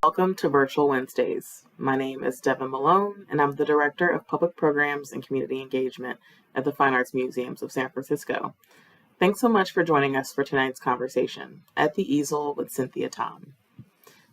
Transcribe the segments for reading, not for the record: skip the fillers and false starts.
Welcome to Virtual Wednesdays. My name is Devin Malone, and I'm the Director of Public Programs and Community Engagement at the Fine Arts Museums of San Francisco. Thanks so much for joining us for tonight's conversation at the Easel with Cynthia Tom.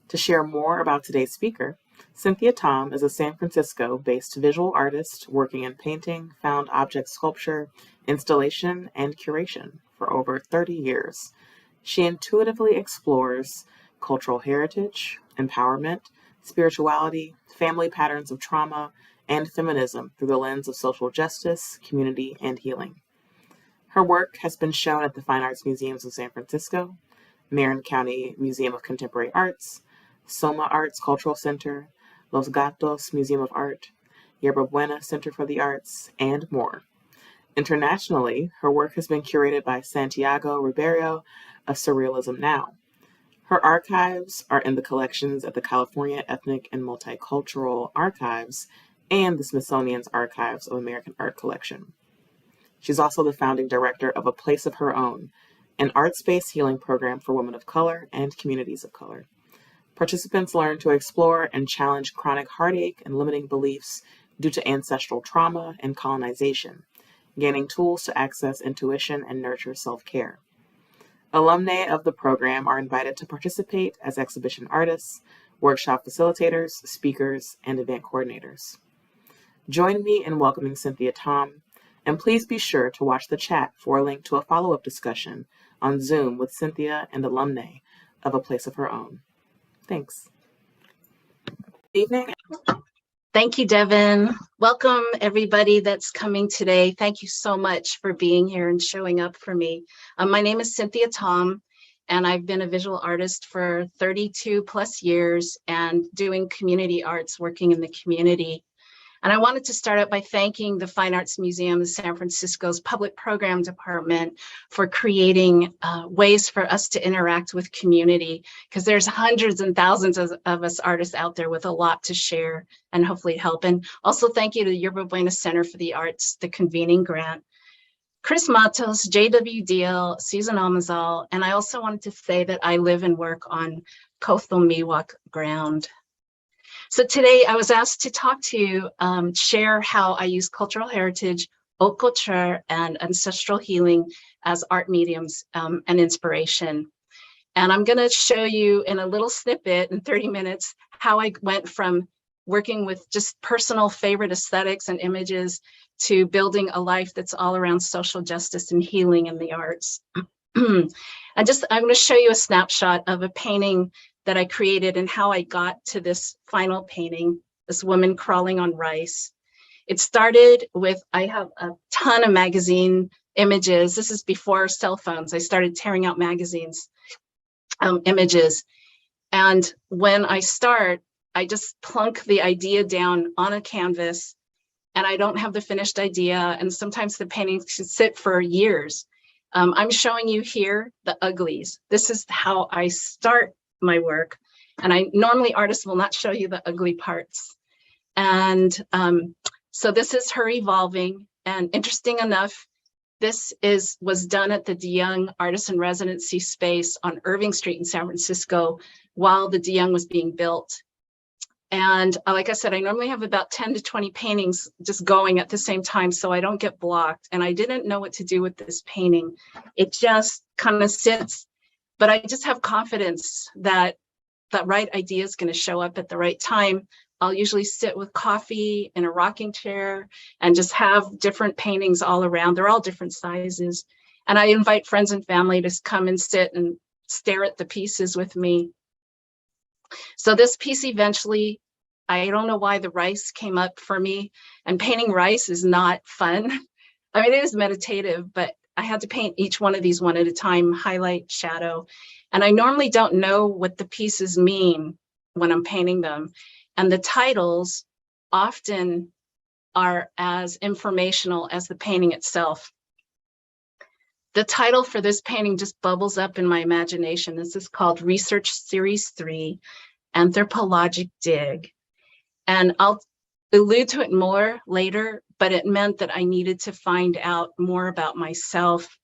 To share more about today's speaker, Cynthia Tom is a San Francisco-based visual artist working in painting, found object sculpture, installation, and curation for over 30 years. She intuitively explores cultural heritage, empowerment, spirituality, family patterns of trauma, and feminism through the lens of social justice, community, and healing. Her work has been shown at the Fine Arts Museums of San Francisco, Marin County Museum of Contemporary Arts, Soma Arts Cultural Center, Los Gatos Museum of Art, Yerba Buena Center for the Arts, and more. Internationally, her work has been curated by Santiago Ribeiro of Surrealism Now. Her archives are in the collections at the California Ethnic and Multicultural Archives and the Smithsonian's Archives of American Art Collection. She's also the founding director of A Place of Her Own, an art-based healing program for women of color and communities of color. Participants learn to explore and challenge chronic heartache and limiting beliefs due to ancestral trauma and colonization, gaining tools to access intuition and nurture self-care. Alumni of the program are invited to participate as exhibition artists, workshop facilitators, speakers, and event coordinators. Join me in welcoming Cynthia Tom, and please be sure to watch the chat for a link to a follow-up discussion on Zoom with Cynthia and alumni of A Place of Her Own. Thanks. Good evening. Thank you, Devin. Welcome, everybody that's coming today. Thank you so much for being here and showing up for me. My name is Cynthia Tom, and I've been a visual artist for 32 plus years and doing community arts, working in the community. And I wanted to start out by thanking the Fine Arts Museum of San Francisco's Public Program Department for creating ways for us to interact with community, because there's hundreds and thousands of us artists out there with a lot to share and hopefully help. And also thank you to the Yerba Buena Center for the Arts, the convening grant, Chris Matos, JW Deal, Susan Almazal, and I also wanted to say that I live and work on Coastal Miwok ground. So today I was asked to talk to you, share how I use cultural heritage, haute couture, and ancestral healing as art mediums and inspiration. And I'm gonna show you in a little snippet in 30 minutes how I went from working with just personal favorite aesthetics and images to building a life that's all around social justice and healing in the arts. I'm gonna show you a snapshot of a painting that I created and how I got to this final painting, this woman crawling on rice. It started with, I have a ton of magazine images. This is before cell phones. I started tearing out magazines, images. And when I start, I just plunk the idea down on a canvas and I don't have the finished idea. And sometimes the paintings can sit for years. I'm showing you here the uglies. This is how I start my work. And normally artists will not show you the ugly parts. And so this is her evolving. And interesting enough, this was done at the DeYoung Artist in Residency space on Irving Street in San Francisco while the DeYoung was being built. And like I said, I normally have about 10 to 20 paintings just going at the same time so I don't get blocked. And I didn't know what to do with this painting. It just kind of sits. But I just have confidence that the right idea is going to show up at the right time. I'll usually sit with coffee in a rocking chair and just have different paintings all around. They're all different sizes. And I invite friends and family to come and sit and stare at the pieces with me. So this piece eventually, I don't know why the rice came up for me. And painting rice is not fun. I mean, it is meditative, but I had to paint each one of these one at a time, highlight, shadow. And I normally don't know what the pieces mean when I'm painting them. And the titles often are as informational as the painting itself. The title for this painting just bubbles up in my imagination. This is called Research Series 3, Anthropologic Dig. And I'll allude to it more later, but it meant that I needed to find out more about myself.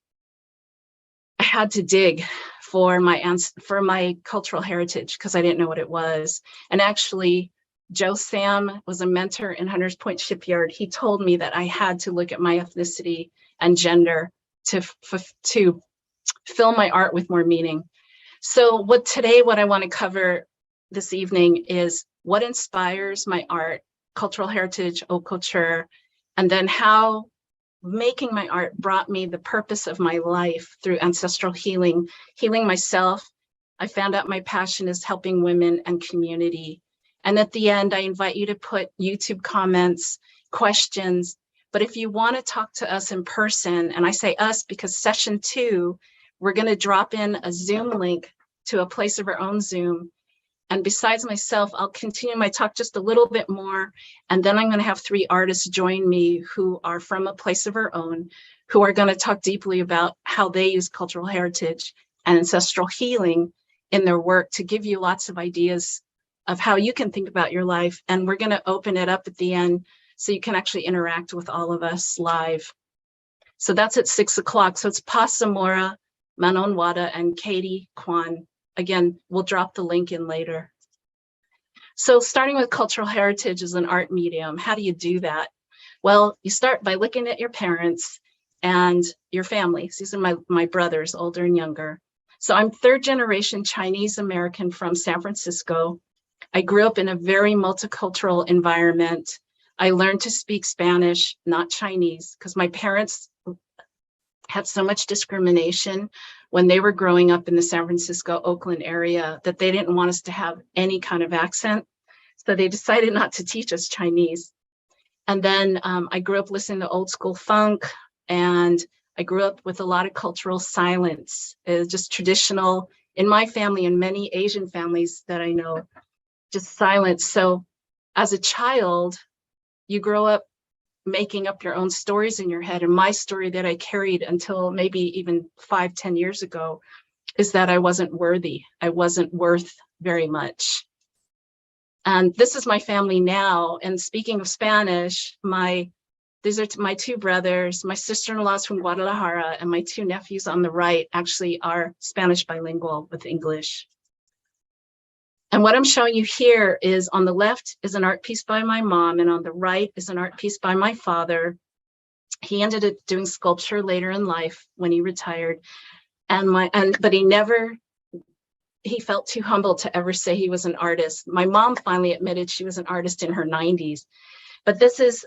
I had to dig for my cultural heritage because I didn't know what it was. And actually, Joe Sam was a mentor in Hunters Point Shipyard. He told me that I had to look at my ethnicity and gender to fill my art with more meaning. So what I want to cover this evening is what inspires my art, cultural heritage, haute couture, and then how making my art brought me the purpose of my life through ancestral healing myself. I found out my passion is helping women and community. And at the end, I invite you to put YouTube comments, questions. But if you want to talk to us in person, and I say us because session 2, we're going to drop in a Zoom link to a place of our own Zoom. And besides myself, I'll continue my talk just a little bit more. And then I'm going to have 3 artists join me who are from a place of our own, who are going to talk deeply about how they use cultural heritage and ancestral healing in their work to give you lots of ideas of how you can think about your life. And we're going to open it up at the end so you can actually interact with all of us live. So that's at 6 o'clock. So it's Pasamora, Manon Wada, and Katie Kwan. Again, we'll drop the link in later. So starting with cultural heritage as an art medium, how do you do that? Well, you start by looking at your parents and your families. These are my brothers, older and younger. So I'm 3rd generation Chinese American from San Francisco. I grew up in a very multicultural environment. I learned to speak Spanish, not Chinese, because my parents had so much discrimination when they were growing up in the San Francisco, Oakland area that they didn't want us to have any kind of accent. So they decided not to teach us Chinese. And then I grew up listening to old school funk, and I grew up with a lot of cultural silence. It was just traditional in my family and many Asian families that I know, just silence. So as a child, you grow up making up your own stories in your head. And my story that I carried until maybe even 5-10 years ago is that I wasn't worthy. I wasn't worth very much. And this is my family now. And speaking of Spanish, these are my 2 brothers, my sister-in-law's from Guadalajara, and my 2 nephews on the right actually are Spanish bilingual with English. And what I'm showing you here is on the left is an art piece by my mom, and on the right is an art piece by my father. He ended up doing sculpture later in life when he retired. But he felt too humble to ever say he was an artist. My mom finally admitted she was an artist in her 90s. But this is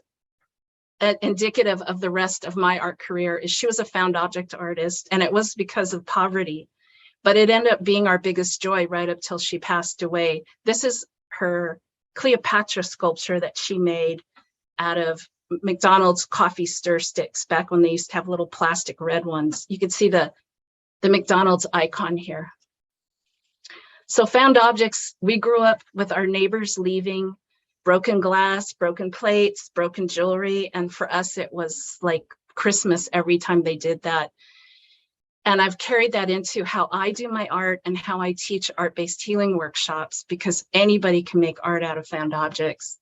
indicative of the rest of my art career. Is she was a found object artist, and it was because of poverty. But it ended up being our biggest joy right up till she passed away. This is her Cleopatra sculpture that she made out of McDonald's coffee stir sticks back when they used to have little plastic red ones. You can see the McDonald's icon here. So found objects, we grew up with our neighbors leaving broken glass, broken plates, broken jewelry. And for us, it was like Christmas every time they did that. And I've carried that into how I do my art and how I teach art-based healing workshops, because anybody can make art out of found objects.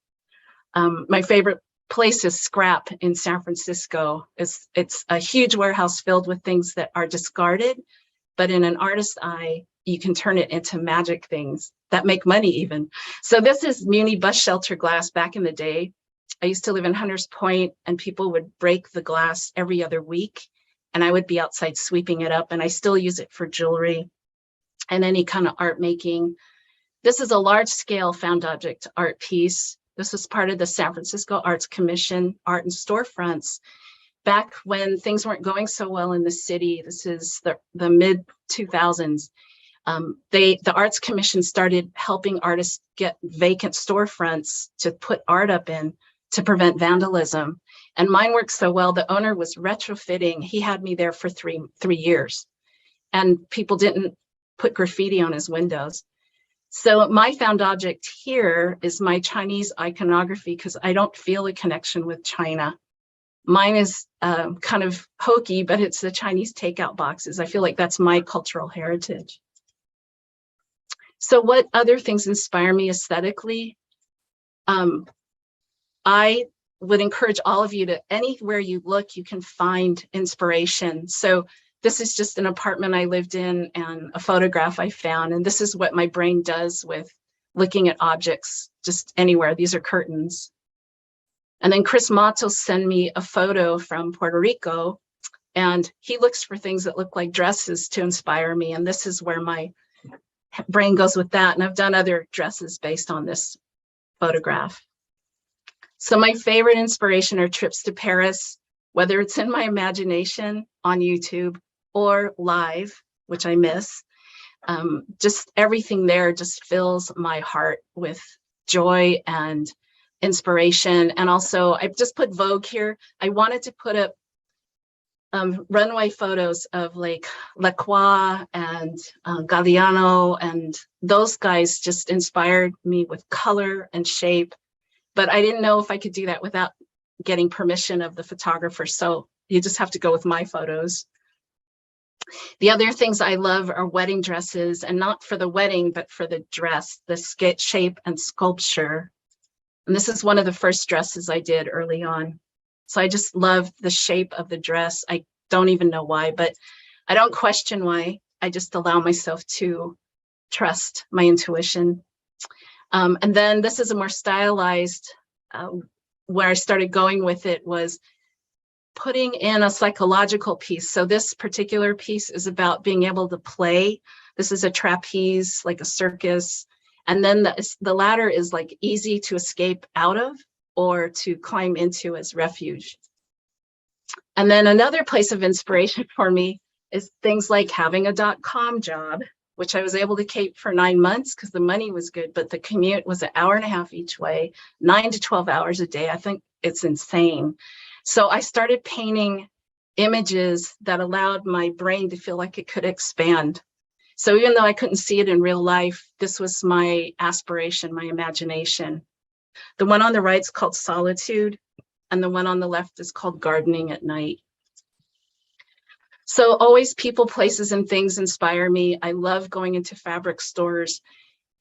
My favorite place is Scrap in San Francisco. It's a huge warehouse filled with things that are discarded, but in an artist's eye, you can turn it into magic things that make money even. So this is Muni bus shelter glass back in the day. I used to live in Hunters Point, and people would break the glass every other week. And I would be outside sweeping it up, and I still use it for jewelry and any kind of art making. This is a large scale found object art piece. This was part of the San Francisco Arts Commission Art and Storefronts back when things weren't going so well in the city. This is the mid 2000s. The Arts Commission started helping artists get vacant storefronts to put art up in to prevent vandalism. And mine worked so well, the owner was retrofitting. He had me there for three years, and people didn't put graffiti on his windows. So my found object here is my Chinese iconography, because I don't feel a connection with China. Mine is kind of hokey, but it's the Chinese takeout boxes. I feel like that's my cultural heritage. So what other things inspire me aesthetically? I would encourage all of you to, anywhere you look, you can find inspiration. So this is just an apartment I lived in and a photograph I found. And this is what my brain does with looking at objects just anywhere. These are curtains. And then Chris Matos sent me a photo from Puerto Rico, and he looks for things that look like dresses to inspire me. And this is where my brain goes with that. And I've done other dresses based on this photograph. So my favorite inspiration are trips to Paris, whether it's in my imagination on YouTube or live, which I miss. Just everything there just fills my heart with joy and inspiration. And also I've just put Vogue here. I wanted to put up runway photos of like Lacroix and Galliano, and those guys just inspired me with color and shape. But I didn't know if I could do that without getting permission of the photographer. So you just have to go with my photos. The other things I love are wedding dresses, and not for the wedding, but for the dress, the shape and sculpture. And this is one of the first dresses I did early on. So I just love the shape of the dress. I don't even know why, but I don't question why. I just allow myself to trust my intuition. And then this is a more stylized, where I started going with it was putting in a psychological piece. So this particular piece is about being able to play. This is a trapeze, like a circus. And then the ladder is like easy to escape out of or to climb into as refuge. And then another place of inspiration for me is things like having a .com job, which I was able to keep for 9 months because the money was good, but the commute was an hour and a half each way, 9 to 12 hours a day. I think it's insane. So I started painting images that allowed my brain to feel like it could expand. So even though I couldn't see it in real life, this was my aspiration, my imagination. The one on the right is called Solitude, and the one on the left is called Gardening at Night. So always people, places, and things inspire me. I love going into fabric stores,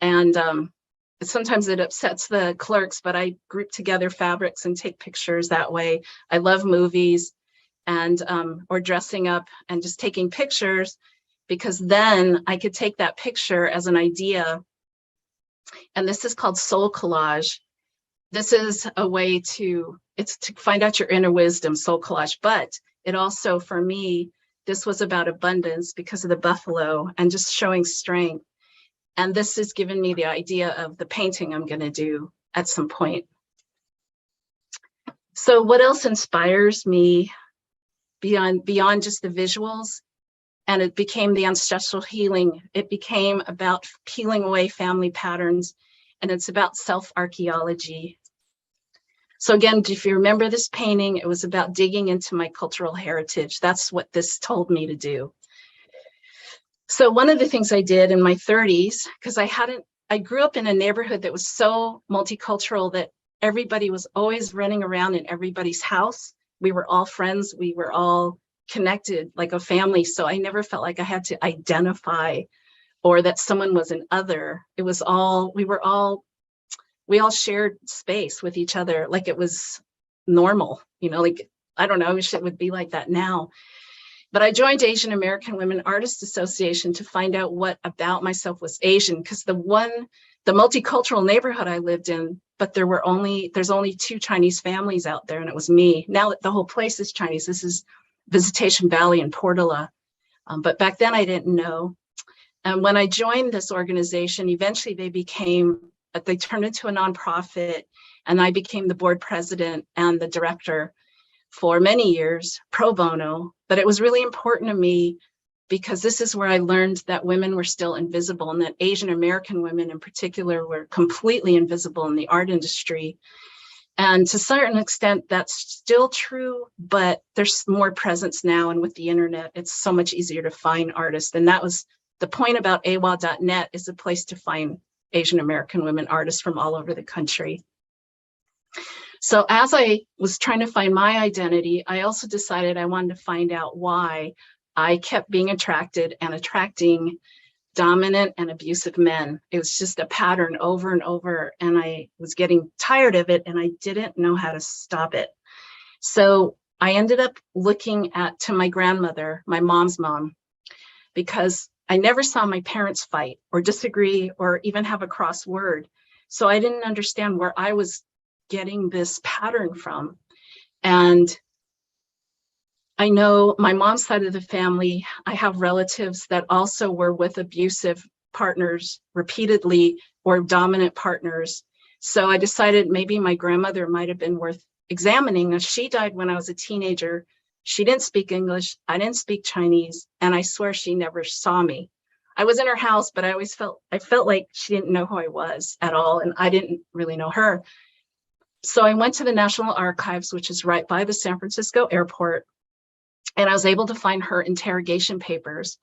and sometimes it upsets the clerks, but I group together fabrics and take pictures that way. I love movies and or dressing up and just taking pictures, because then I could take that picture as an idea. And this is called soul collage. This is a way it's to find out your inner wisdom, soul collage. But it also, for me, this was about abundance because of the buffalo and just showing strength. And this has given me the idea of the painting I'm going to do at some point. So what else inspires me beyond just the visuals? And it became the ancestral healing. It became about peeling away family patterns, and it's about self-archaeology. So again, if you remember this painting, it was about digging into my cultural heritage. That's what this told me to do. So one of the things I did in my 30s, because I grew up in a neighborhood that was so multicultural that everybody was always running around in everybody's house. We were all friends. We were all connected like a family. So I never felt like I had to identify or that someone was an other. It was we all shared space with each other like it was normal, like, I don't know, I wish it would be like that now. But I joined Asian American Women Artists Association to find out what about myself was Asian, because the multicultural neighborhood I lived in, but there's only 2 Chinese families out there, and it was me. Now the whole place is Chinese. This is Visitation Valley in Portola. But back then I didn't know. And when I joined this organization, eventually they turned into a nonprofit, and I became the board president and the director for many years, pro bono. But it was really important to me because this is where I learned that women were still invisible, and that Asian American women in particular were completely invisible in the art industry. And to a certain extent, that's still true, but there's more presence now. And with the internet, it's so much easier to find artists. And that was the point about AWA.net, is a place to find Asian American women artists from all over the country. So as I was trying to find my identity, I also decided I wanted to find out why I kept being attracted and attracting dominant and abusive men. It was just a pattern over and over, and I was getting tired of it, and I didn't know how to stop it. So I ended up looking to my grandmother, my mom's mom, because I never saw my parents fight or disagree or even have a cross word. So I didn't understand where I was getting this pattern from. And I know my mom's side of the family, I have relatives that also were with abusive partners repeatedly or dominant partners. So I decided maybe my grandmother might have been worth examining. She died when I was a teenager. She didn't speak English. I didn't speak Chinese. And I swear she never saw me. I was in her house, but I felt like she didn't know who I was at all. And I didn't really know her. So I went to the National Archives, which is right by the San Francisco airport. And I was able to find her interrogation papers.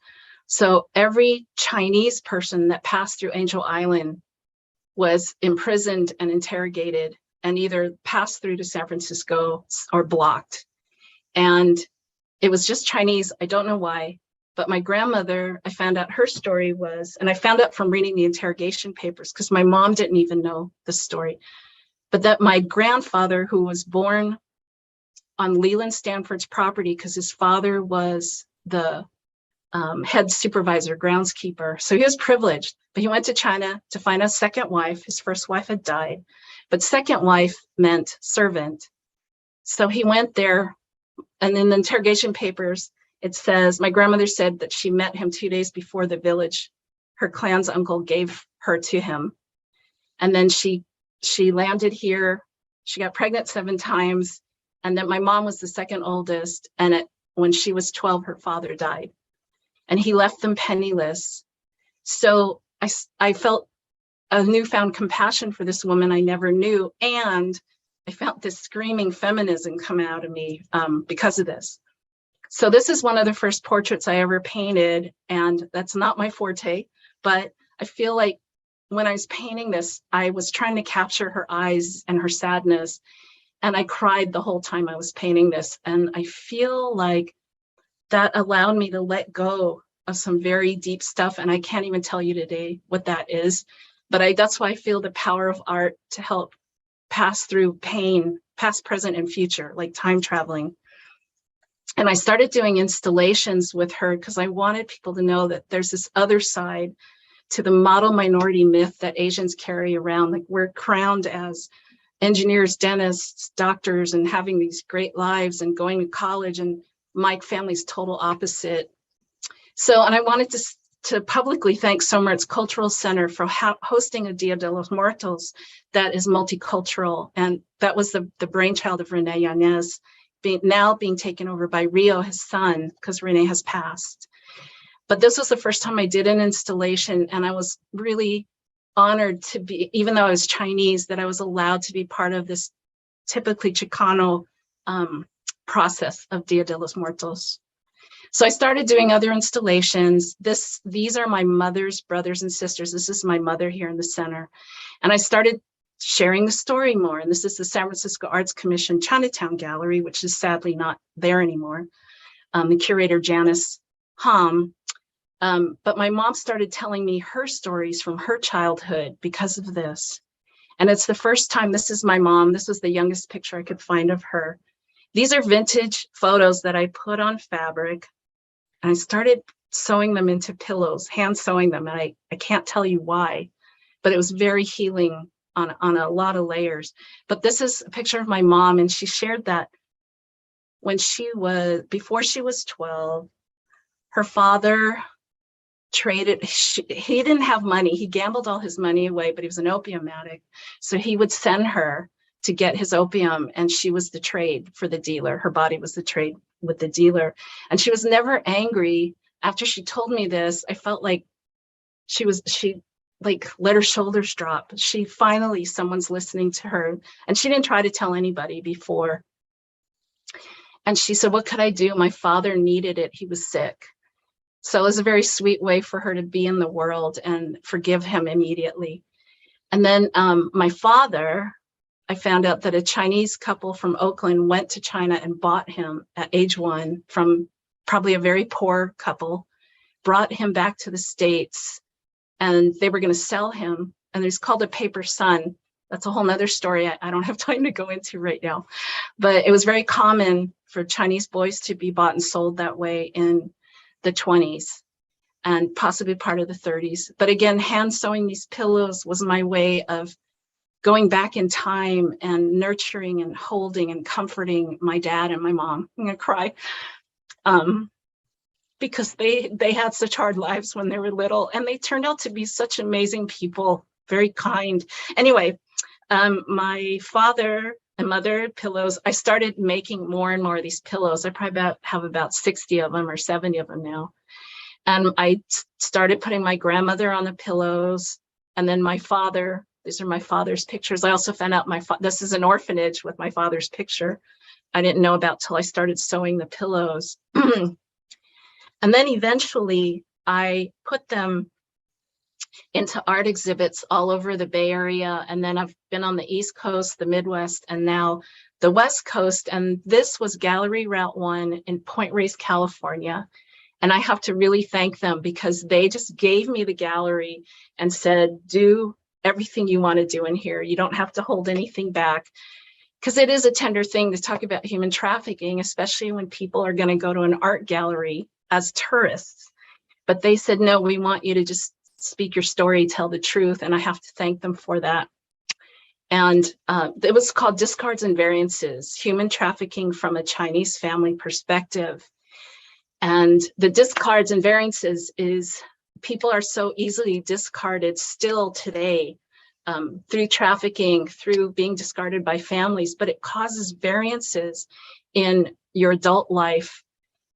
So every Chinese person that passed through Angel Island was imprisoned and interrogated and either passed through to San Francisco or blocked. And it was just Chinese. I don't know why, but my grandmother, I found out her story was, and I found out from reading the interrogation papers because my mom didn't even know the story, but that my grandfather, who was born on Leland Stanford's property because his father was the head supervisor, groundskeeper. So he was privileged, but he went to China to find a second wife. His first wife had died, but second wife meant servant. So he went there, and in the interrogation papers, it says, my grandmother said that she met him 2 days before the village. Her clan's uncle gave her to him. And then she landed here. She got pregnant 7 times. And then my mom was the second oldest. And when she was 12, her father died. And he left them penniless. So I felt a newfound compassion for this woman I never knew. And I felt this screaming feminism come out of me because of this. So this is one of the first portraits I ever painted. And that's not my forte, but I feel like when I was painting this, I was trying to capture her eyes and her sadness. And I cried the whole time I was painting this. And I feel like that allowed me to let go of some very deep stuff. And I can't even tell you today what that is. But that's why I feel the power of art to help pass through pain, past, present, and future, like time traveling. And I started doing installations with her because I wanted people to know that there's this other side to the model minority myth that Asians carry around. Like we're crowned as engineers, dentists, doctors, and having these great lives and going to college, and my family's total opposite. So, and I wanted to publicly thank Sommert's Cultural Center for hosting a Dia de los Muertos that is multicultural. And that was the brainchild of Rene Yanez, now being taken over by Rio, his son, because Rene has passed. But this was the first time I did an installation, and I was really honored to be, even though I was Chinese, that I was allowed to be part of this typically Chicano process of Dia de los Muertos. So I started doing other installations. These are my mother's brothers and sisters. This is my mother here in the center. And I started sharing the story more. And this is the San Francisco Arts Commission Chinatown Gallery, which is sadly not there anymore. The curator, Janice Hom. But my mom started telling me her stories from her childhood because of this. And it's the first time, this is my mom. This was the youngest picture I could find of her. These are vintage photos that I put on fabric. And I started sewing them into pillows, hand sewing them. And I can't tell you why, but it was very healing on a lot of layers. But this is a picture of my mom. And she shared that before she was 12, her father traded, he didn't have money. He gambled all his money away, but he was an opium addict. So he would send her to get his opium, and she was the trade for the dealer. Her body was the trade with the dealer. And she was never angry. After she told me this, I felt like she like let her shoulders drop. Someone's listening to her. And she didn't try to tell anybody before. And she said, what could I do? My father needed it. He was sick. So it was a very sweet way for her to be in the world and forgive him immediately. And then my father, I found out that a Chinese couple from Oakland went to China and bought him at age 1 from probably a very poor couple, brought him back to the States, and they were going to sell him. And it's called a paper son. that's a whole nother story I don't have time to go into right now. But it was very common for Chinese boys to be bought and sold that way in the 20s and possibly part of the 30s. But again, hand sewing these pillows was my way of going back in time and nurturing and holding and comforting my dad and my mom. I'm gonna cry. Because they had such hard lives when they were little, and they turned out to be such amazing people, very kind. Anyway, my father and mother pillows, I started making more and more of these pillows. I probably have about 60 of them or 70 of them now. And I started putting my grandmother on the pillows, and then my father. These are my father's pictures. I also found out this is an orphanage with my father's picture. I didn't know about till I started sewing the pillows. And then eventually I put them into art exhibits all over the Bay Area. And then I've been on the East Coast, the Midwest, and now the West Coast. And this was Gallery Route 1 in Point Reyes, California. And I have to really thank them because they just gave me the gallery and said, do everything you want to do in here. You don't have to hold anything back. Because it is a tender thing to talk about human trafficking, especially when people are going to go to an art gallery as tourists. But they said, no, we want you to just speak your story, tell the truth. And I have to thank them for that. And it was called Discards and Variances, Human Trafficking from a Chinese Family Perspective. And the discards and variances is people are so easily discarded still today through trafficking, through being discarded by families, but it causes variances in your adult life,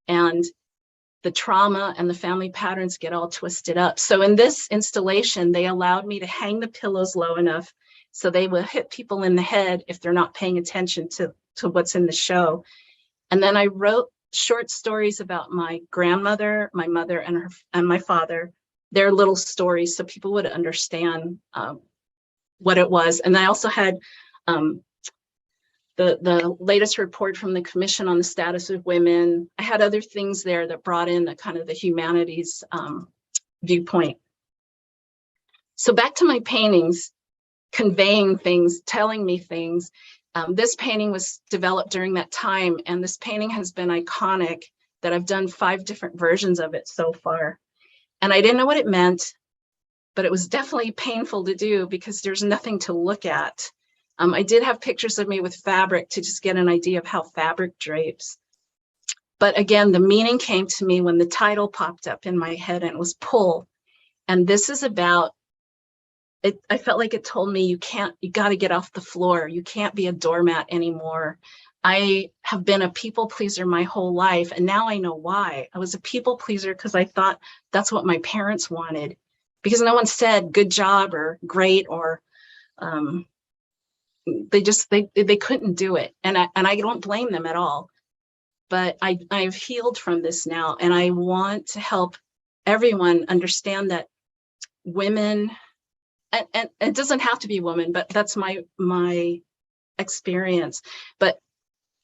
and the trauma and the family patterns get all twisted up. So in this installation, they allowed me to hang the pillows low enough so they will hit people in the head if they're not paying attention to what's in the show. And then I wrote short stories about my grandmother, my mother, and my father, their little stories, so people would understand what it was. And I also had the latest report from the Commission on the Status of Women. I had other things there that brought in the kind of the humanities viewpoint. So back to my paintings, conveying things, telling me things. This painting was developed during that time, and this painting has been iconic that I've done 5 different versions of it so far. And I didn't know what it meant, but it was definitely painful to do because there's nothing to look at. I did have pictures of me with fabric to just get an idea of how fabric drapes. But again, the meaning came to me when the title popped up in my head, and it was Pull. And this is about, I felt like it told me you got to get off the floor. You can't be a doormat anymore. I have been a people pleaser my whole life, and now I know why. I was a people pleaser because I thought that's what my parents wanted, because no one said good job or great, or they couldn't do it. And I don't blame them at all. But I've healed from this now, and I want to help everyone understand that women, and it doesn't have to be women, but that's my experience. But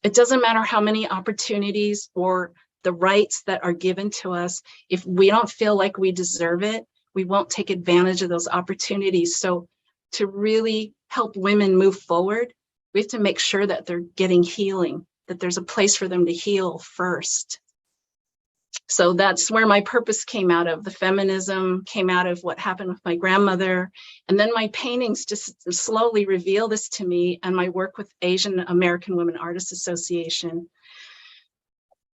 it doesn't matter how many opportunities or the rights that are given to us. If we don't feel like we deserve it, we won't take advantage of those opportunities. So to really help women move forward, we have to make sure that they're getting healing, that there's a place for them to heal first. So that's where my purpose came out of. The feminism came out of what happened with my grandmother. And then my paintings just slowly reveal this to me, and my work with Asian American Women Artists Association.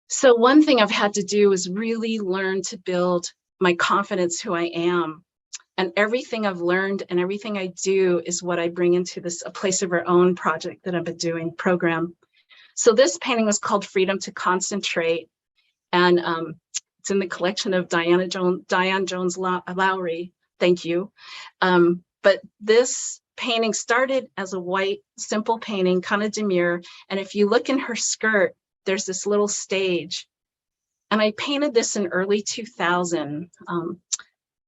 So one thing I've had to do is really learn to build my confidence, who I am. And everything I've learned and everything I do is what I bring into this A Place of Our Own project that I've been doing program. So this painting was called Freedom to Concentrate. And it's in the collection of Diane Jones Lowry. Thank you. But this painting started as a white, simple painting, kind of demure. And if you look in her skirt, there's this little stage. And I painted this in early 2000.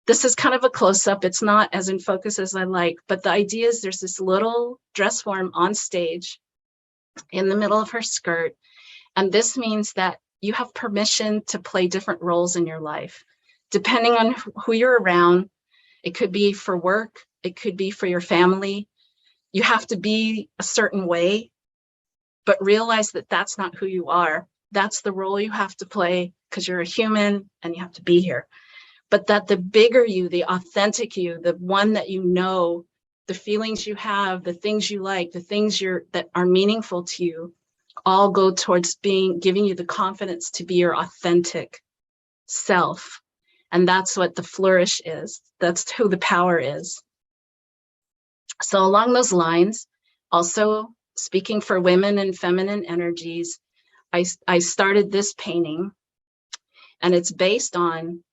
This is kind of a close-up. It's not as in focus as I like, but the idea is there's this little dress form on stage in the middle of her skirt. And this means that you have permission to play different roles in your life, depending on who you're around. It could be for work, it could be for your family, you have to be a certain way, but realize that that's not who you are. That's the role you have to play because you're a human and you have to be here. But that the bigger you, the authentic you, the one that you know, the feelings you have, the things you like, the things that are meaningful to you, all go towards giving you the confidence to be your authentic self. And that's what the flourish is. That's who the power is. So along those lines, also speaking for women and feminine energies, I started this painting, and it's based on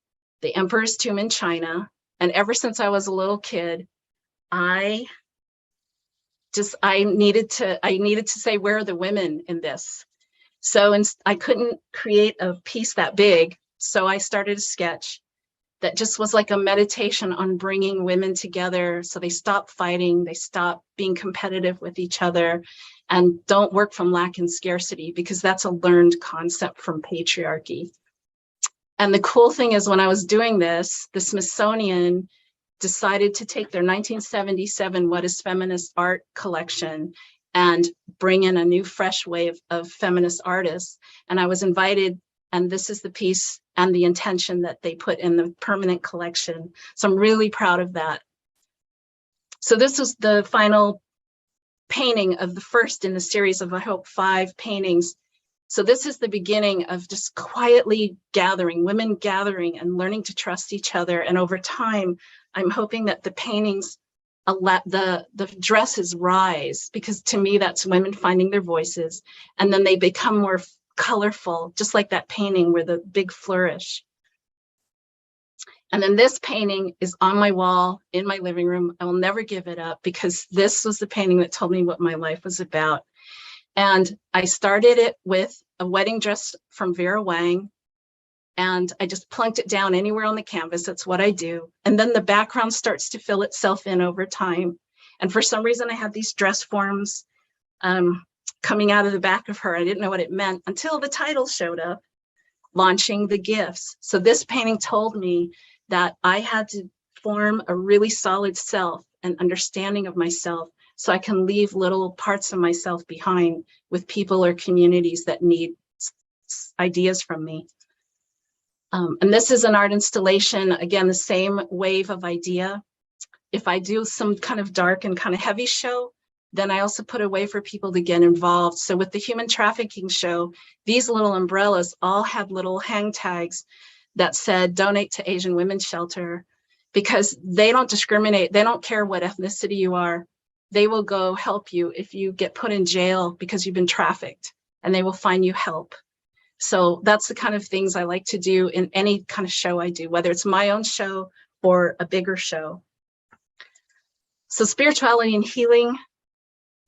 the Emperor's Tomb in China. And ever since I was a little kid, I needed to say, where are the women in this? So I couldn't create a piece that big. So I started a sketch that just was like a meditation on bringing women together so they stop fighting, they stop being competitive with each other, and don't work from lack and scarcity, because that's a learned concept from patriarchy. And the cool thing is, when I was doing this, the Smithsonian decided to take their 1977 What is Feminist Art collection and bring in a new, fresh wave of feminist artists. And I was invited, and this is the piece and the intention that they put in the permanent collection. So I'm really proud of that. So this was the final painting of the first in the series of, I hope, 5 paintings. So this is the beginning of just quietly gathering, women gathering and learning to trust each other. And over time, I'm hoping that the paintings, the dresses rise, because to me, that's women finding their voices. And then they become more colorful, just like that painting where the big flourish. And then this painting is on my wall in my living room. I will never give it up, because this was the painting that told me what my life was about. And I started it with a wedding dress from Vera Wang, and I just plunked it down anywhere on the canvas. That's what I do. And then the background starts to fill itself in over time. And for some reason, I had these dress forms coming out of the back of her. I didn't know what it meant until the title showed up, Launching the Gifts. So this painting told me that I had to form a really solid self and understanding of myself, so I can leave little parts of myself behind with people or communities that need ideas from me. And this is an art installation, again, the same wave of idea. If I do some kind of dark and kind of heavy show, then I also put a way for people to get involved. So with the human trafficking show, these little umbrellas all had little hang tags that said, donate to Asian Women's Shelter, because they don't discriminate. They don't care what ethnicity you are. They will go help you if you get put in jail because you've been trafficked, and they will find you help. So that's the kind of things I like to do in any kind of show I do, whether it's my own show or a bigger show. So spirituality and healing,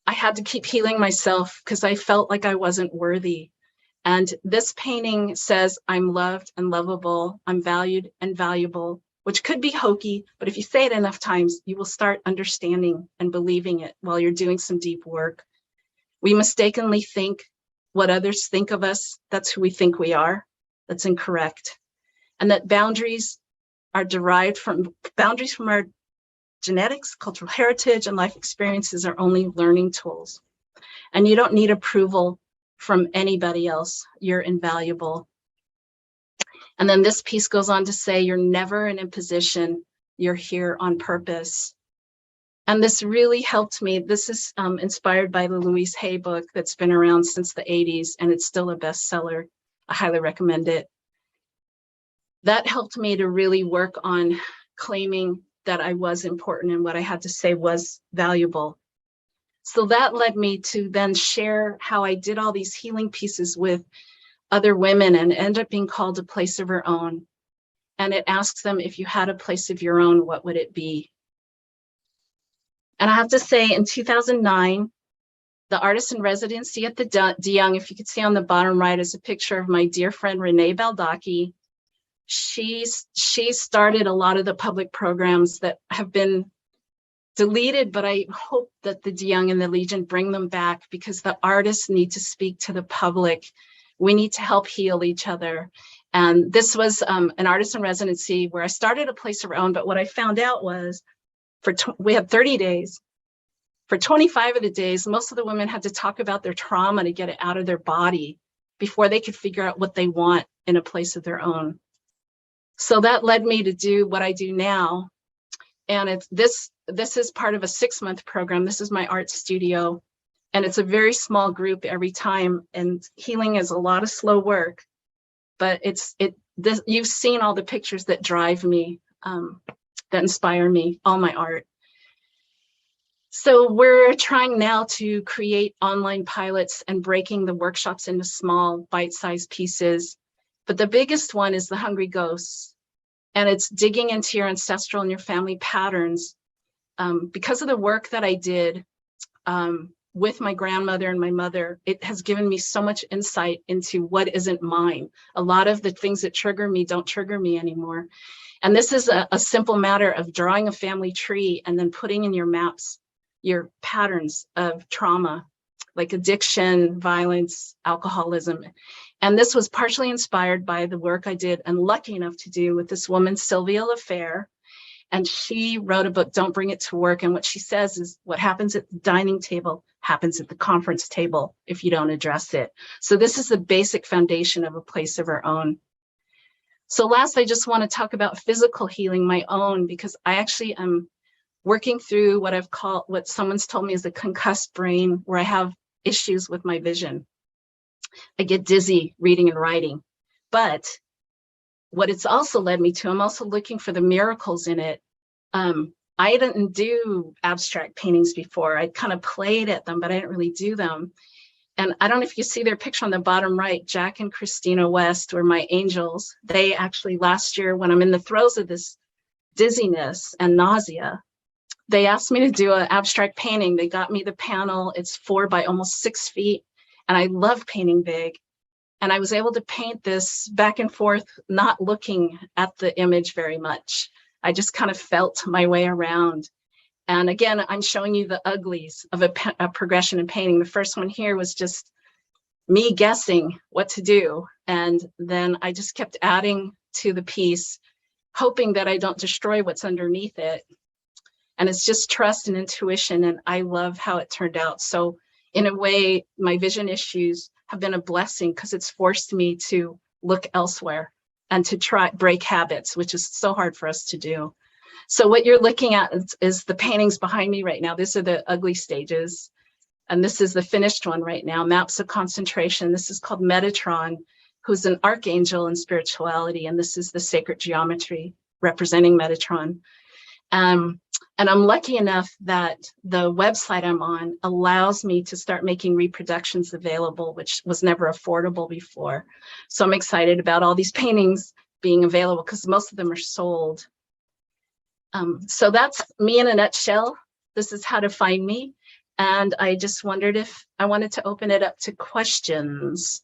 I had to keep healing myself because I felt like I wasn't worthy. And this painting says, I'm loved and lovable, I'm valued and valuable, which could be hokey, but if you say it enough times, you will start understanding and believing it while you're doing some deep work. We mistakenly think what others think of us, that's who we think we are. That's incorrect. And that boundaries are derived from our genetics, cultural heritage, and life experiences are only learning tools. And you don't need approval from anybody else. You're invaluable. And then this piece goes on to say, you're never an imposition, you're here on purpose. And this really helped me. This is inspired by the Louise Hay book that's been around since the 80s, and it's still a bestseller. I highly recommend it. That helped me to really work on claiming that I was important and what I had to say was valuable. So that led me to then share how I did all these healing pieces with other women and end up being called a place of her own. And it asks them, if you had a place of your own, what would it be? And I have to say, in 2009, the artist in residency at the De Young, if you could see on the bottom right, is a picture of my dear friend, Renee Baldacchi. She started a lot of the public programs that have been deleted, but I hope that the De Young and the Legion bring them back, because the artists need to speak to the public. We need to help heal each other. And this was an artist in residency where I started a place of our own, but what I found out was we had 30 days. For 25 of the days, most of the women had to talk about their trauma to get it out of their body before they could figure out what they want in a place of their own. So that led me to do what I do now. And this is part of a 6-month program. This is my art studio. And it's a very small group every time. And healing is a lot of slow work. But you've seen all the pictures that drive me, that inspire me, all my art. So we're trying now to create online pilots and breaking the workshops into small bite-sized pieces. But the biggest one is the Hungry Ghosts. And it's digging into your ancestral and your family patterns. Because of the work that I did with my grandmother and my mother, it has given me so much insight into what isn't mine. A lot of the things that trigger me don't trigger me anymore. And this is a simple matter of drawing a family tree and then putting in your maps your patterns of trauma, like addiction, violence, alcoholism. And this was partially inspired by the work I did and lucky enough to do with this woman, Sylvia LaFair. And she wrote a book, Don't Bring It to Work. And what she says is what happens at the dining table happens at the conference table if you don't address it. So this is the basic foundation of a place of our own. So last, I just want to talk about physical healing, my own, because I actually am working through what someone's told me is a concussed brain, where I have issues with my vision. I get dizzy reading and writing. But what it's also led me to, I'm also looking for the miracles in it. I didn't do abstract paintings before. I kind of played at them, but I didn't really do them. And I don't know if you see their picture on the bottom right, Jack and Christina West were my angels. They actually last year, when I'm in the throes of this dizziness and nausea, they asked me to do an abstract painting. They got me the panel. It's 4 by almost 6 feet. And I love painting big. And I was able to paint this back and forth, not looking at the image very much. I just kind of felt my way around. And again, I'm showing you the uglies of a progression in painting. The first one here was just me guessing what to do. And then I just kept adding to the piece, hoping that I don't destroy what's underneath it. And it's just trust and intuition. And I love how it turned out. So in a way, my vision issues have been a blessing because it's forced me to look elsewhere and to try break habits, which is so hard for us to do. So what you're looking at is the paintings behind me right now. These are the ugly stages. And this is the finished one right now, Maps of Concentration. This is called Metatron, who's an archangel in spirituality. And this is the sacred geometry representing Metatron. And I'm lucky enough that the website I'm on allows me to start making reproductions available, which was never affordable before. So I'm excited about all these paintings being available because most of them are sold. So that's me in a nutshell. This is how to find me. And I just wondered if I wanted to open it up to questions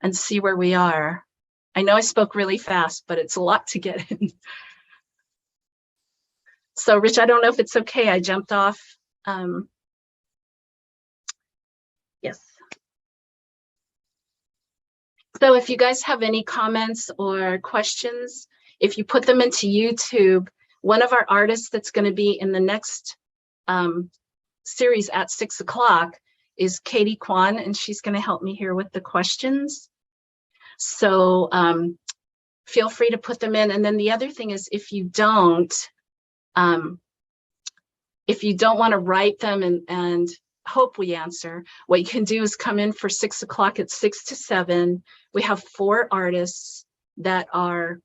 and see where we are. I know I spoke really fast, but it's a lot to get in. So Rich, I don't know if it's okay. I jumped off. Yes. So if you guys have any comments or questions, if you put them into YouTube, one of our artists that's going to be in the next series at 6 o'clock is Katie Kwan, and she's going to help me here with the questions. So feel free to put them in. And then the other thing is, if you don't want to write them and hope we answer, what you can do is come in for 6 o'clock at 6 to 7. We have 4 artists that are,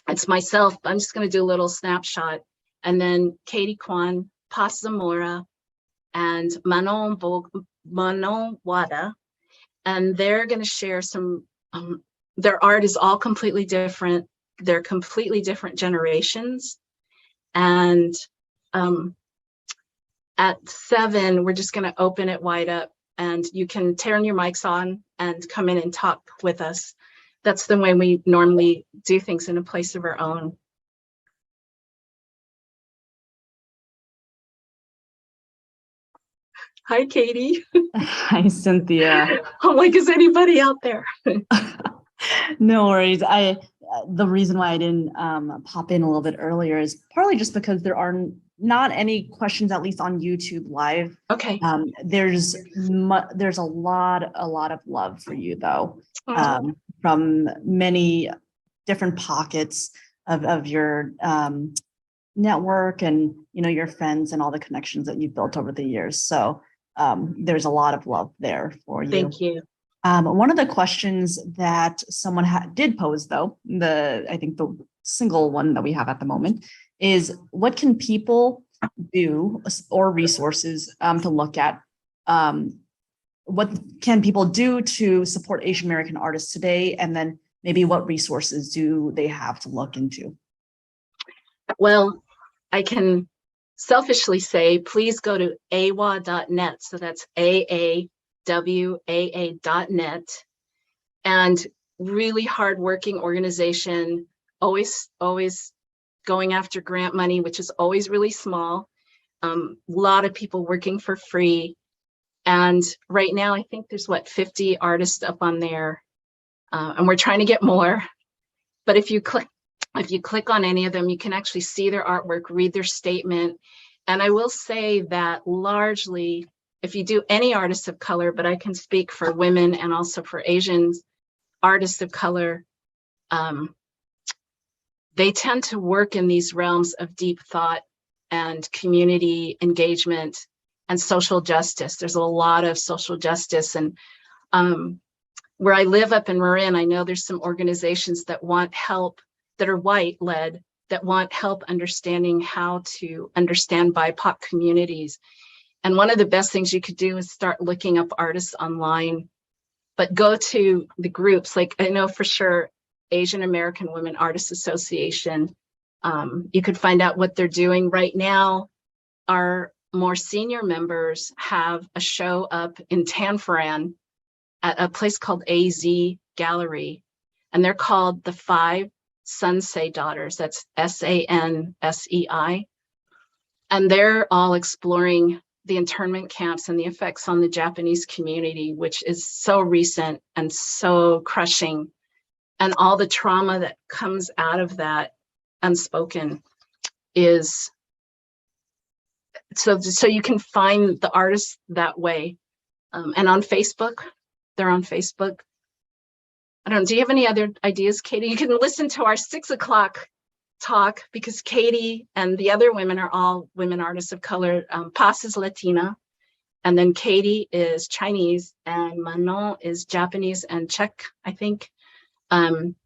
it's myself, I'm just going to do a little snapshot, and then Katie Kwan, Paz Zamora, and Manon Wada, and they're going to share some, their art is all completely different. They're completely different generations. And at 7, we're just going to open it wide up, and you can turn your mics on and come in and talk with us. That's the way we normally do things in a place of our own. Hi, Katie. Hi, Cynthia. I'm like, is anybody out there? No worries. The reason why I didn't pop in a little bit earlier is partly just because there aren't not any questions, at least on YouTube Live. Okay. There's a lot of love for you, though, from many different pockets of your network and, your friends and all the connections that you've built over the years. So there's a lot of love there for you. Thank you. One of the questions that someone did pose, though, I think the single one that we have at the moment, is what can people do, or resources to look at? What can people do to support Asian American artists today? And then maybe what resources do they have to look into? Well, I can selfishly say, please go to awa.net. So that's AAWAA.net. And really hardworking organization, always going after grant money, which is always really small. A lot of people working for free. And right now, I think there's 50 artists up on there. And we're trying to get more. But if you click on any of them, you can actually see their artwork, read their statement. And I will say that largely, if you do any artists of color, but I can speak for women and also for Asians, artists of color, they tend to work in these realms of deep thought and community engagement and social justice. There's a lot of social justice. And where I live up in Marin, I know there's some organizations that want help, that are white-led, that want help understanding how to understand BIPOC communities. And one of the best things you could do is start looking up artists online, but go to the groups. Like, I know for sure Asian American Women Artists Association. You could find out what they're doing right now. Our more senior members have a show up in Tanforan at a place called AZ Gallery, and they're called the Five Sansei Daughters. That's SANSEI. And they're all exploring the internment camps and the effects on the Japanese community, which is so recent and so crushing. And all the trauma that comes out of that unspoken is, so you can find the artists that way. And on Facebook, they're on Facebook. I don't know, do you have any other ideas, Katie? You can listen to our 6 o'clock talk, because Katie and the other women are all women artists of color. Paz is Latina, and then Katie is Chinese, and Manon is Japanese and Czech, I think. And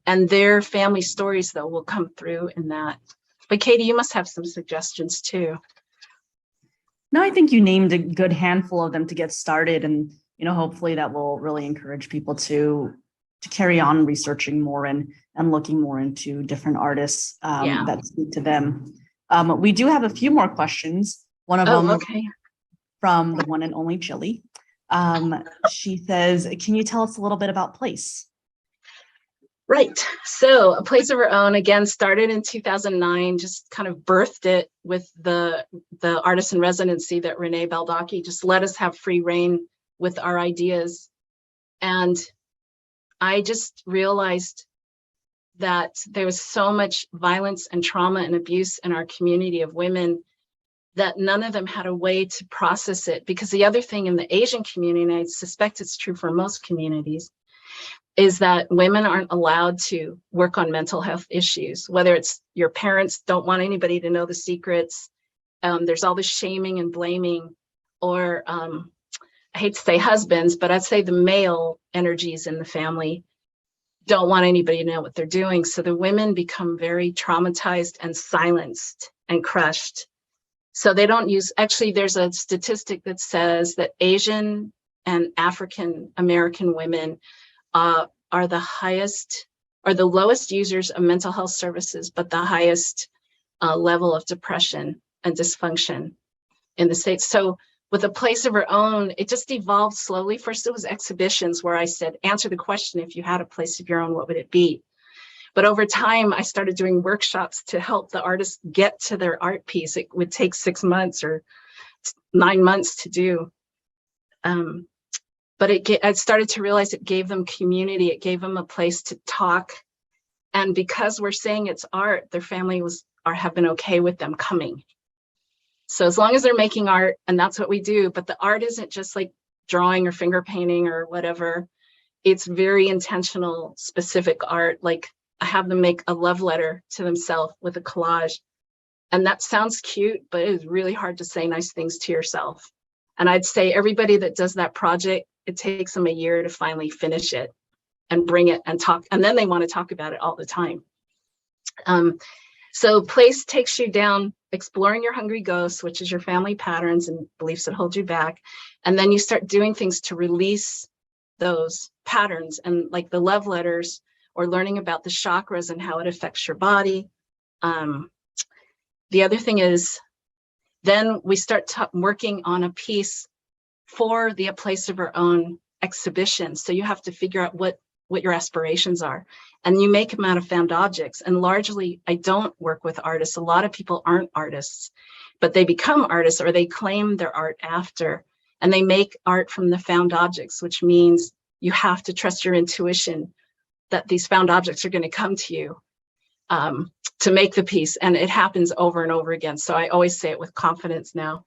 their family stories, though, will come through in that. But Katie, you must have some suggestions too. No, I think you named a good handful of them to get started, and hopefully that will really encourage people to carry on researching more and looking more into different artists that speak to them. We do have a few more questions. One of them from the one and only Chili. She says, "Can you tell us a little bit about Place?" Right. So A Place of Her Own, again, started in 2009, just kind of birthed it with the artist in residency that Renee Baldacci just let us have free reign with our ideas. And I just realized that there was so much violence and trauma and abuse in our community of women that none of them had a way to process it. Because the other thing in the Asian community, and I suspect it's true for most communities, is that women aren't allowed to work on mental health issues, whether it's your parents don't want anybody to know the secrets. There's all this shaming and blaming, or I hate to say husbands, but I'd say the male energies in the family don't want anybody to know what they're doing. So the women become very traumatized and silenced and crushed. So they don't use, actually, there's a statistic that says that Asian and African American women are the highest, or the lowest users of mental health services, but the highest level of depression and dysfunction in the States. So with A Place of Her Own, it just evolved slowly. First, it was exhibitions where I said, answer the question, if you had a place of your own, what would it be? But over time, I started doing workshops to help the artists get to their art piece. It would take 6 months or 9 months to do. But I started to realize it gave them community. It gave them a place to talk And because we're saying it's art, their family have been okay with them coming. So as long as they're making art, and that's what we do, but the art isn't just like drawing or finger painting or whatever. It's very intentional, specific art. Like I have them make a love letter to themselves with a collage. And that sounds cute, but it is really hard to say nice things to yourself. And I'd say everybody that does that project, it takes them a year to finally finish it and bring it and talk. And then they want to talk about it all the time. So place takes you down, exploring your hungry ghosts, which is your family patterns and beliefs that hold you back. And then you start doing things to release those patterns, and like the love letters, or learning about the chakras and how it affects your body. The other thing is, then we start working on a piece for the A Place of Our Own exhibition. So you have to figure out what your aspirations are, and you make them out of found objects. And largely, I don't work with artists. A lot of people aren't artists, but they become artists, or they claim their art after, and they make art from the found objects, which means you have to trust your intuition that these found objects are going to come to you to make the piece. And it happens over and over again. So I always say it with confidence now.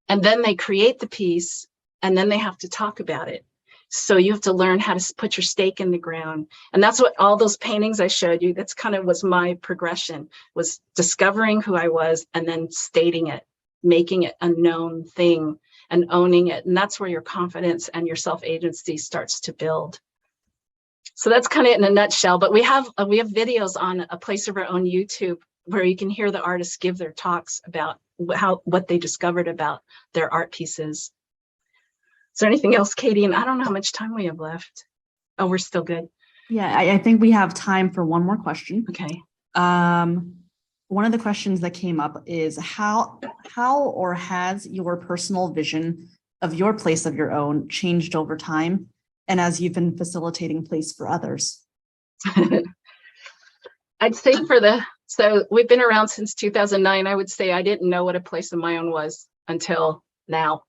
And then they create the piece, and then they have to talk about it. So you have to learn how to put your stake in the ground. And that's what all those paintings I showed you, that's kind of was my progression, was discovering who I was and then stating it, making it a known thing and owning it. And that's where your confidence and your self-agency starts to build. So that's kind of in a nutshell, but we have videos on A Place of Our Own YouTube where you can hear the artists give their talks about what they discovered about their art pieces. Is there anything else, Katie? And I don't know how much time we have left. Oh, we're still good. Yeah, I think we have time for one more question. Okay. One of the questions that came up is how or has your personal vision of your place of your own changed over time, and as you've been facilitating place for others? I'd say so we've been around since 2009. I would say I didn't know what a place of my own was until now,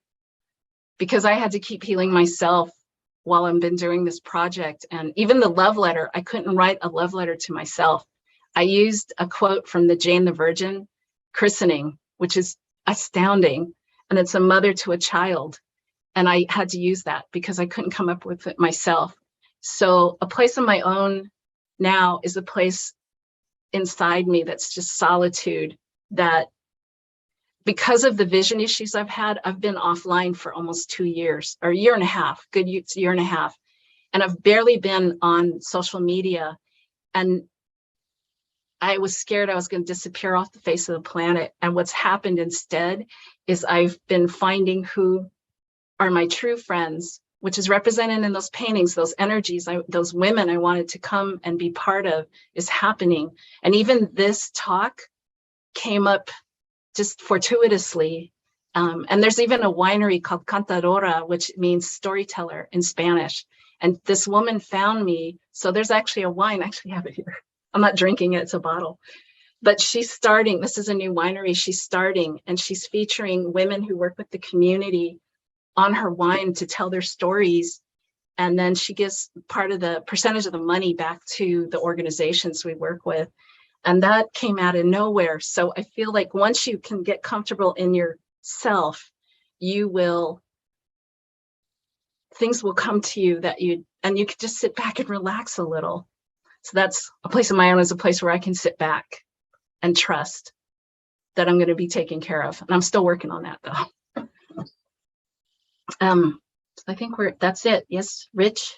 because I had to keep healing myself while I've been doing this project. And even the love letter, I couldn't write a love letter to myself. I used a quote from the Jane the Virgin christening, which is astounding. And it's a mother to a child. And I had to use that because I couldn't come up with it myself. So a place of my own now is a place inside me that's just solitude, that because of the vision issues I've had, I've been offline for almost 2 years, or a year and a half, good year and a half. And I've barely been on social media. And I was scared I was going to disappear off the face of the planet. And what's happened instead is I've been finding who are my true friends, which is represented in those paintings, those energies, those women I wanted to come and be part of is happening. And even this talk came up just fortuitously. And there's even a winery called Cantadora, which means storyteller in Spanish. And this woman found me. So there's actually a wine, I actually have it here. I'm not drinking it, it's a bottle. But she's starting, this is a new winery she's starting, and she's featuring women who work with the community on her wine to tell their stories. And then she gives part of the percentage of the money back to the organizations we work with. And that came out of nowhere. So I feel like once you can get comfortable in yourself, things will come to you and you can just sit back and relax a little. So that's a place of my own, is a place where I can sit back and trust that I'm going to be taken care of. And I'm still working on that though. So I think that's it. Yes, Rich.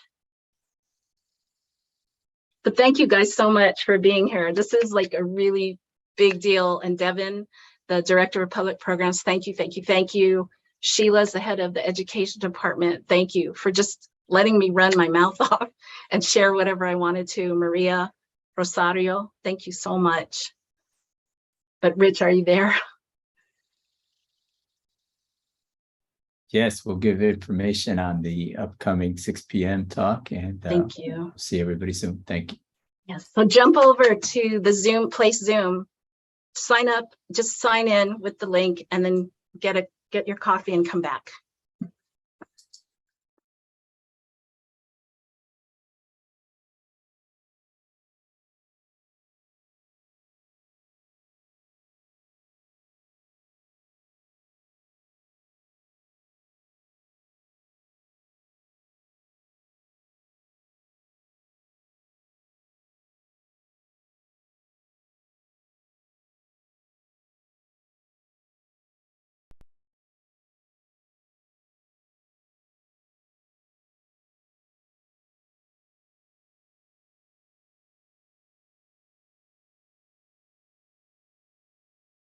But thank you guys so much for being here. This is like a really big deal. And Devin, the Director of Public Programs, thank you, thank you, thank you. Sheila's the head of the Education Department. Thank you for just letting me run my mouth off and share whatever I wanted to. Maria, Rosario, thank you so much. But Rich, are you there? Yes, we'll give information on the upcoming 6 p.m. talk, and thank you. See everybody soon. Thank you. Yes, so jump over to the Zoom, Place Zoom, sign up, just sign in with the link, and then get your coffee and come back.